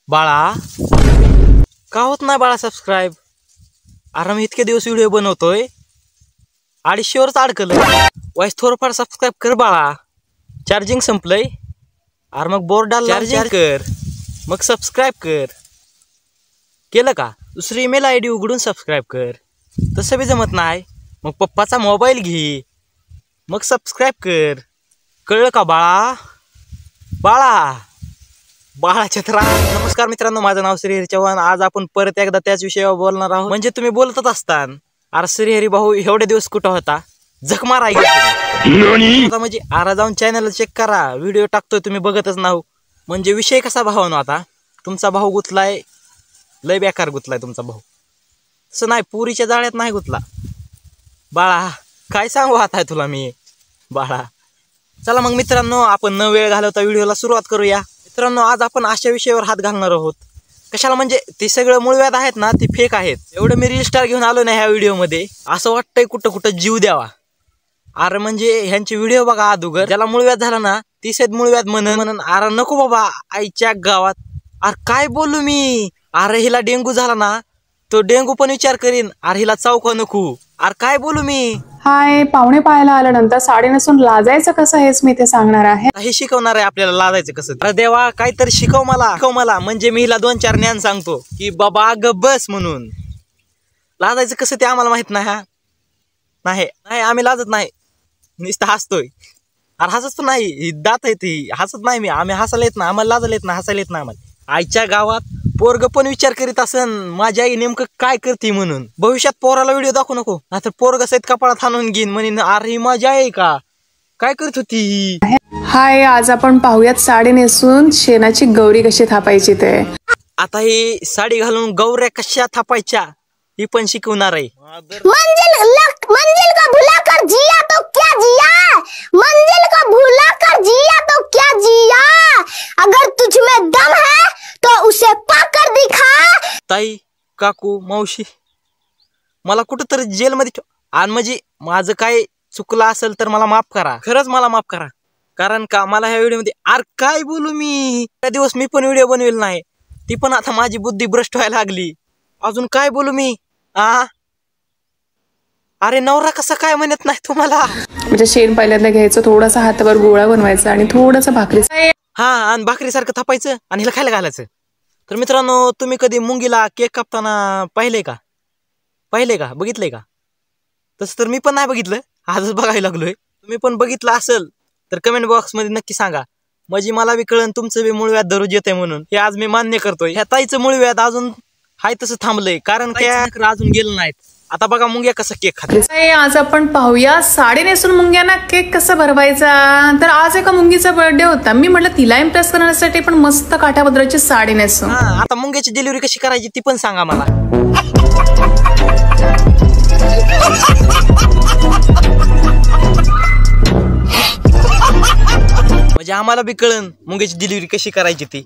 बाळा का होत नाही बाळा सबस्क्राईब? अरे मी इतके दिवस व्हिडिओ बनवतोय 250वरच अडकलं. वाईस थोडंफार सबस्क्राईब कर बाळा. चार्जिंग संपलंय. अरे मग बोर्डाला चार्जिंग कर, मग सबस्क्राईब कर. केलं का? दुसरी ईमेल ID उघडून सबस्क्राईब कर. तसं बी जमत नाही मग पप्पाचा मोबाईल घे, मग सबस्क्राईब कर. कळलं का बाळा? बाळा बाळाच्या तर नमस्कार मित्रांनो, माझं नाव श्रीहरी चव्हाण. आज आपण परत एकदा त्याच विषयावर बोलणार आहोत. म्हणजे तुम्ही बोलतच असतान अरे श्रीहरी भाऊ एवढे दिवस कुठं होता, जख मारा आता. म्हणजे आरा जाऊन चॅनल चेक करा, व्हिडिओ टाकतोय तुम्ही बघतच नाहो. म्हणजे विषय कसा भावानो, आता तुमचा भाऊ गुतलाय, लय बेकार गुतलाय तुमचा भाऊ. तसं नाही, पुरीच्या जाळ्यात नाही गुतला. बाळा काय सांगू आता तुला मी बाळा. चला मग मित्रांनो, आपण न वेळ घालवता व्हिडिओला सुरुवात करूया. मित्रांनो, आज आपण अशा विषयावर हात घालणार आहोत. कशाला म्हणजे ते सगळं मूळव्याध आहेत ना, ती फेक आहेत. एवढं मी रील स्टार घेऊन आलो ना ह्या व्हिडिओमध्ये, असं वाटतंय कुठं कुठं जीव द्यावा. अरे म्हणजे ह्यांचे व्हिडिओ बघा अदुगर, ज्याला मूळव्याध झाला ना ती सद मूळव्याध म्हणून अरे नको बाबा आईच्या गावात. अरे काय बोलू मी? अरे हिला डेंगू झाला ना तो डेंगू पण विचार करीन. अरे हिला चौका नको. अरे काय बोलू मी? हाय, पाहुणे पाहायला आल्यानंतर साडी नेसून लाजायचं कसं हेच मी ते सांगणार आहे. हे शिकवणार आहे आपल्याला लाजायचं कसं. अरे देवा काहीतरी शिकव मला. म्हणजे मी हिला 2-4 ज्ञान सांगतो की बाबा ग बस म्हणून. लाजायचं कसं ते आम्हाला माहित नाही. नाही आम्ही लाजत नाही, नुसतं हसतोय. अरे हसत नाही, दात आहे ती, हसत नाही मी. आम्ही हसायला येत नाही, आम्हाला लाजायला येत नाही, हसायला येत नाही आम्हाला. आईच्या गावात पोरग पण विचार करीत असन माझी आई नेमकं काय करते म्हणून. भविष्यात पोराला व्हिडिओ दाखवू नको, नाहीतर पोरग सहित कपाळात हाणून घेईन म्हणून अरे ही माझी आई का काय करत होती. हाय, आज आपण पाहूयात साडी नेसून शेणाची गौरी कशी थापायची ते. आता ही साडी घालून गौऱ्या कशा थापायच्या ही पण शिकवणार आहे. मंजिल का भुला कर जिया तो क्या जिया, मंजिल का भुला कर जिया तो क्या जिया, अगर तुझ में दम है तो उसे पाकर दिखा. ताई, काकू, मावशी, मला कुठंतरी जेलमध्ये आणि म्हणजे माझं काय चुकलं असेल तर मला माफ करा, खरंच मला माफ करा. कारण का मला ह्या व्हिडिओ मध्ये अरे काय बोलू मी. त्या दिवस मी पण व्हिडिओ बनवेल नाही, ती पण आता माझी बुद्धी भ्रष्ट व्हायला लागली. अजून काय बोलू मी? अरे नवरा कसा काय म्हणत नाही तुम्हाला. म्हणजे शेण पहिल्यांदा घ्यायचं, थोडासा हातावर गोळा बनवायचा आणि थोडासा भाकरी आणि भाकरी सारखं थापायचं आणि हिला खायला घालायचं. तर मित्रांनो, तुम्ही कधी मुंगीला केक कापताना पाहिलंय का बघितलंय का? तसं तर मी पण नाही बघितलं, आजच बघायला लागलोय. तुम्ही पण बघितलं असेल तर कमेंट बॉक्स मध्ये नक्की सांगा. म्हणजे मला बी कळन तुमचं बी मूळव्याध दररोज येतंय म्हणून. हे आज मी मान्य करतोय. ह्या ताईचं मूळव्याध अजून हाय तसं थांबलंय, कारण केक अजून गेलं नाहीत. आता बघा मुंग्या कसं केक खाते. आज आपण पाहूया साडी नेसून मुंग्यांना केक कसा भरवायचा. तर आज एका मुंगीचा बर्थडे होता. मी म्हटलं तिला इम्प्रेस करण्यासाठी पण मस्त काठापदराची साडी नेसू. आता मुंग्याची डिलिव्हरी कशी करायची ती पण सांगा मला. म्हणजे आम्हाला बी कळन मुंग्याची डिलिव्हरी कशी करायची ती.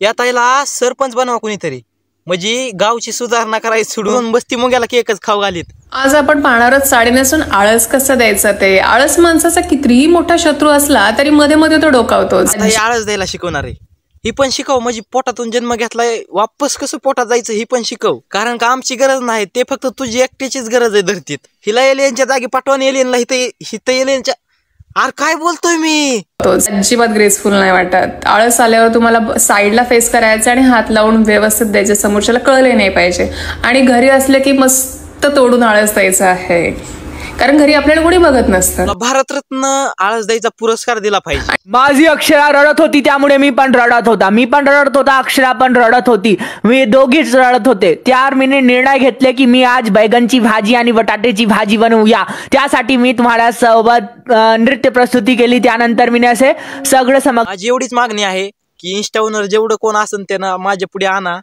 या ताईला सरपंच बनवा कोणीतरी, म्हणजे गावची सुधारणा करायची सोडून बसती मुंग्याला केकच खाऊ घालीत. आज आपण पाहणारच साडी नेसून आळस कसं द्यायचं ते. आळस माणसाचा कितीही मोठा शत्रू असला तरी मध्ये मध्ये तो डोकावतो. आळस द्यायला शिकवणार आहे, ही पण शिकव. म्हणजे पोटातून जन्म घेतलाय, वापस कसं पोटात जायचं ही पण शिकव. कारण का आमची गरज नाही, ते फक्त तुझी एकट्याचीच गरज आहे धरतीत. हिला एलियनच्या जागी पाठवून एलियनला हिथं एलियनच्या. अरे काय बोलतोय मी? अजिबात ग्रेसफुल नाही वाटत. आळस आल्यावर तुम्हाला साईडला फेस करायचं आणि हात लावून व्यवस्थित द्यायचं, समोरच्याला कळले नाही पाहिजे. आणि घरी असले की मस्त तोडून आळस द्यायचा आहे, कारण घरी आपल्याला कोणी बघत नसतं. भारतरत्न आळस द्यायचा पुरस्कार दिला पाहिजे. माझी अक्षरा रडत होती त्यामुळे मी पण रडत होता, अक्षरा पण रडत होती. मी दोघीच रडत होते. त्यावर मी निर्णय घेतले की मी आज बैगनची भाजी आणि बटाट्याची भाजी बनवूया. त्यासाठी मी तुम्हाला सोबत नृत्य प्रस्तुती केली. त्यानंतर मी असे सगळं माझी एवढीच मागणी आहे की इंस्टावर जेवढं कोण असेल त्यांना माझ्या पुढे आणा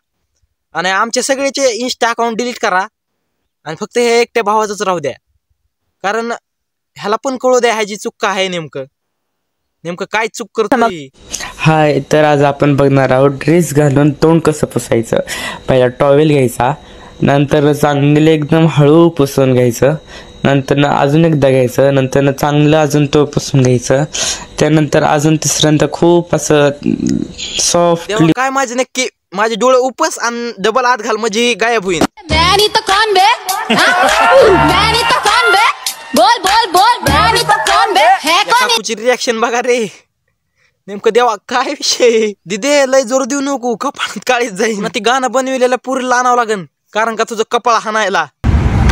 आणि आमच्या सगळ्याचे इंस्टा अकाउंट डिलीट करा आणि फक्त हे एकट्या भावाचंच राहू द्या. कारण ह्याला पण कळू द्या ह्याची चूक काय आहे, नेमकं काय चूक करतोय. हाय, तर आज आपण बघणार आहोत ड्रेस घालून तोंड कसं पुसायचं. पहिला टॉवेल घ्यायचा, नंतर चांगले एकदम हळू पुसून घ्यायचं, नंतर अजून एकदा घ्यायचं, नंतर चांगलं अजून तो पुसून घ्यायचं, त्यानंतर अजून तिसऱ्यांदा खूप असं सॉफ्टली. देवा, काय माझे नक्की माझे डोळे उपस आणि डबल आत घाल म्हणजे गायब होईल. काकूची रिॲक्शन बघा रे. नेमकं देवा काय विषय. दिदे लय जोर देऊ नको, कपाळात काळीच जाईल ना. ती गाणं बनविलेलं पुरी आणावं लागन, कारण का तुझं कपाळ हाणायला.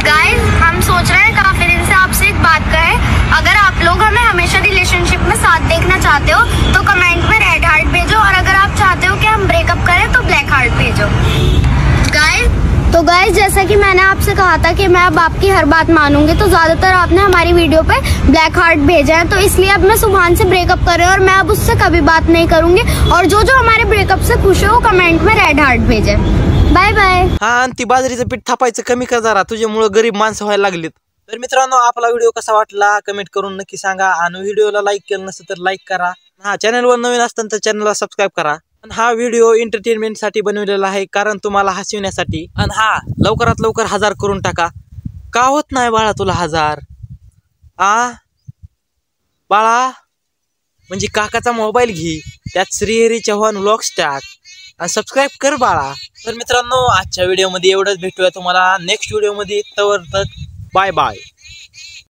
गाइस, हम सोच रहे हैं काफी दिन से आपसे एक बात कहें. अगर आप लोग हमें हमेशा रिलेशनशिप में साथ देखना चाहते हो तो कमेंट में रेड हार्ट भेजो, और अगर आप चाहते हो कि हम ब्रेकअप करें तो ब्लैक हार्ट भेजो. गाइस, जैसा कि मैंने आपसे कहा था कि मैं अब आपकी हर बात मानूंगी, तो ज्यादातर आपने हमारी वीडियो पे ब्लैक हार्ट भेजा है, तो इसलिए अब मैं सुभान से ब्रेकअप कर रही हूँ और मैं अब उससे कभी बात नहीं करूंगी. और जो जो हमारे ब्रेकअप से खुश है वो कमेंट में रेड हार्ट भेजे. Bye bye. हा, आणि ती बाजरीचं पीठ थापायचं कमी कर जरा, तुझ्यामुळे गरीब माणसं व्हायला लागलीत. तर मित्रांनो, आपला व्हिडिओ कसा वाटला कमेंट करून नक्की सांगा, आणि व्हिडिओला लाईक केलं नसेल तर लाईक करा. हा, चॅनलवर नवीन असताना तर चॅनलला सबस्क्राईब करा. हा व्हिडिओ एंटरटेनमेंट साठी बनवलेला आहे, कारण तुम्हाला हसविण्यासाठी. आणि हा, लवकरात लवकर 1000 करून टाका. का होत नाही बाळा तुला 1000? बाळा म्हणजे काकाचा मोबाईल घे, त्यात श्रीहरी चव्हाण व्लॉग्स टाक आणि सबस्क्राईब कर बाळा. तर मित्रांनो, आजच्या व्हिडिओमध्ये एवढंच. भेटूया तुम्हाला नेक्स्ट व्हिडिओमध्ये. तवर तक बाय बाय.